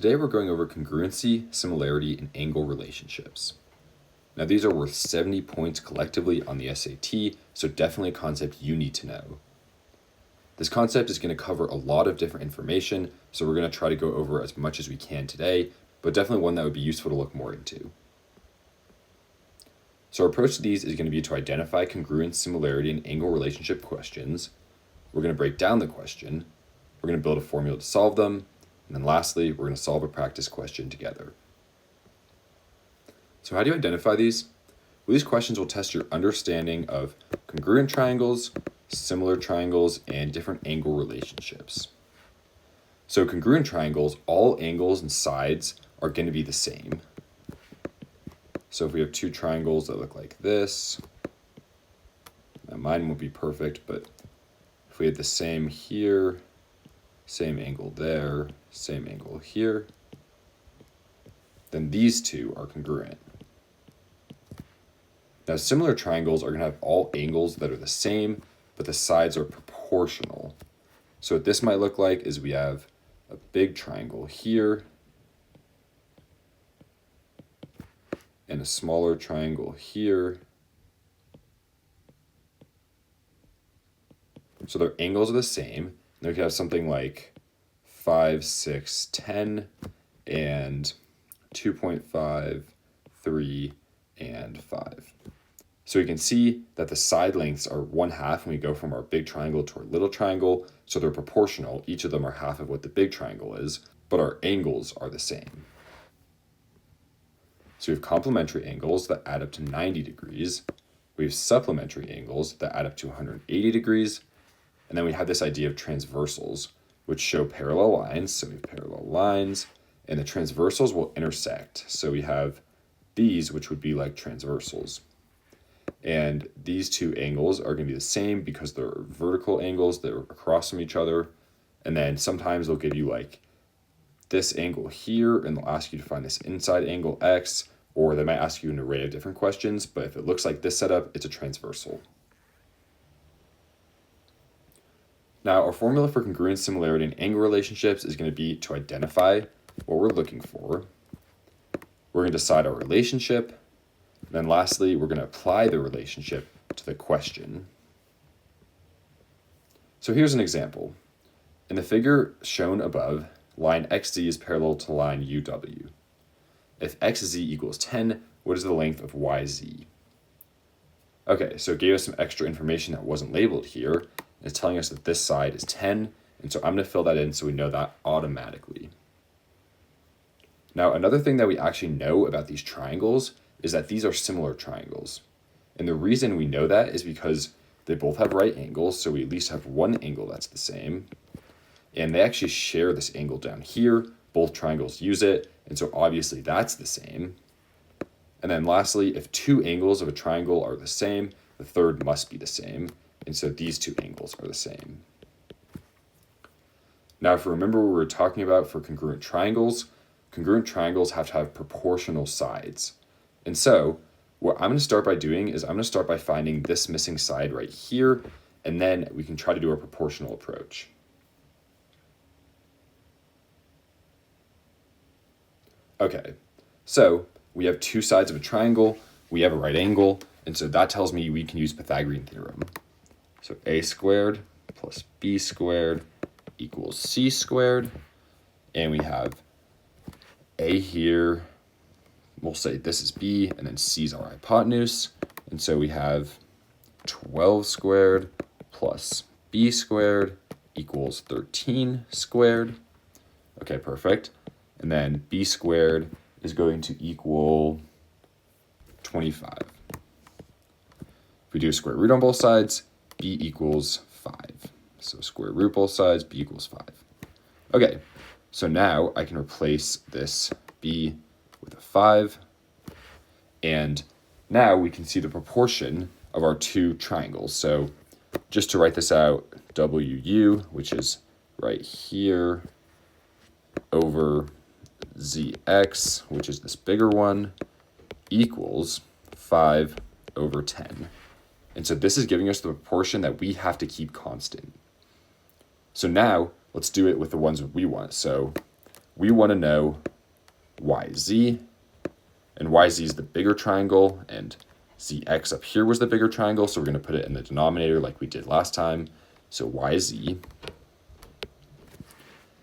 Today we're going over congruency, similarity, and angle relationships. Now these are worth 70 points collectively on the SAT, so definitely a concept you need to know. This concept is going to cover a lot of different information, so we're going to try to go over as much as we can today, but definitely one that would be useful to look more into. So our approach to these is going to be to identify congruence, similarity, and angle relationship questions. We're going to break down the question. We're going to build a formula to solve them. And then lastly, we're going to solve a practice question together. So how do you identify these? Well, these questions will test your understanding of congruent triangles, similar triangles, and different angle relationships. So congruent triangles, all angles and sides are going to be the same. So if we have two triangles that look like this, now mine won't be perfect, but if we had the same here, same angle there, same angle here, then these two are congruent. Now similar triangles are going to have all angles that are the same, but the sides are proportional. So what this might look like is we have a big triangle here and a smaller triangle here. So their angles are the same. Then we could have something like 5, 6, 10, and 2.5, 3, and 5. So we can see that the side lengths are 1/2 when we go from our big triangle to our little triangle, so they're proportional. Each of them are half of what the big triangle is, but our angles are the same. So we have complementary angles that add up to 90 degrees. We have supplementary angles that add up to 180 degrees. And then we have this idea of transversals, which show parallel lines. So we have parallel lines, and the transversals will intersect. So we have these, which would be like transversals. And these two angles are going to be the same because they're vertical angles that are across from each other. And then sometimes they'll give you like this angle here, and they'll ask you to find this inside angle X, or they might ask you an array of different questions. But if it looks like this setup, it's a transversal. Now, our formula for congruence, similarity, and angle relationships is going to be to identify what we're looking for. We're going to decide our relationship. And then lastly, we're going to apply the relationship to the question. So here's an example. In the figure shown above, line XZ is parallel to line UW. If XZ equals 10, what is the length of YZ? Okay, so it gave us some extra information that wasn't labeled here. It's telling us that this side is 10, and so I'm going to fill that in so we know that automatically. Now, another thing that we actually know about these triangles is that these are similar triangles. And the reason we know that is because they both have right angles, so we at least have one angle that's the same. And they actually share this angle down here. Both triangles use it, and so obviously that's the same. And then lastly, if two angles of a triangle are the same, the third must be the same. And so these two angles are the same. Now, if you remember what we were talking about for congruent triangles have to have proportional sides. And so what I'm going to start by doing is I'm going to start by finding this missing side right here, and then we can try to do our proportional approach. Okay, so we have two sides of a triangle, we have a right angle, and so that tells me we can use Pythagorean theorem. So a squared plus b squared equals c squared. And we have a here, we'll say this is b, and then c is our hypotenuse. And so we have 12 squared plus b squared equals 13 squared. Okay, perfect. And then b squared is going to equal 25. If we do a square root on both sides, b equals 5. So square root both sides, b equals 5. Okay, so now I can replace this b with a 5. And now we can see the proportion of our two triangles. So just to write this out, WU, which is right here, over ZX, which is this bigger one, equals 5 over 10. And so this is giving us the proportion that we have to keep constant. So now let's do it with the ones that we want. So we want to know YZ, and YZ is the bigger triangle, and ZX up here was the bigger triangle, so we're going to put it in the denominator like we did last time. So YZ.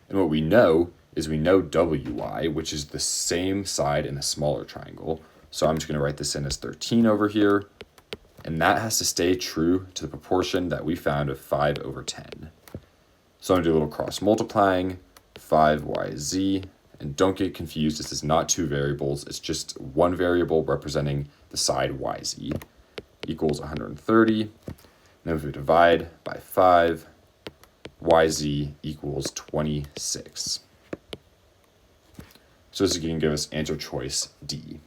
And what we know is we know WY, which is the same side in a smaller triangle. So I'm just going to write this in as 13 over here. And that has to stay true to the proportion that we found of 5/10. So I'm going to do a little cross multiplying, 5YZ. And don't get confused, this is not two variables. It's just one variable representing the side YZ equals 130. And then if we divide by 5, YZ equals 26. So this is going to give us answer choice D.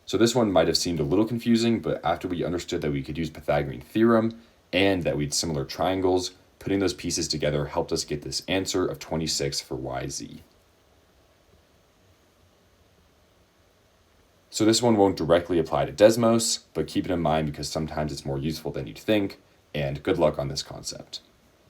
So this one might have seemed a little confusing, but after we understood that we could use Pythagorean theorem and that we had similar triangles, putting those pieces together helped us get this answer of 26 for YZ. So this one won't directly apply to Desmos, but keep it in mind because sometimes it's more useful than you'd think, and good luck on this concept.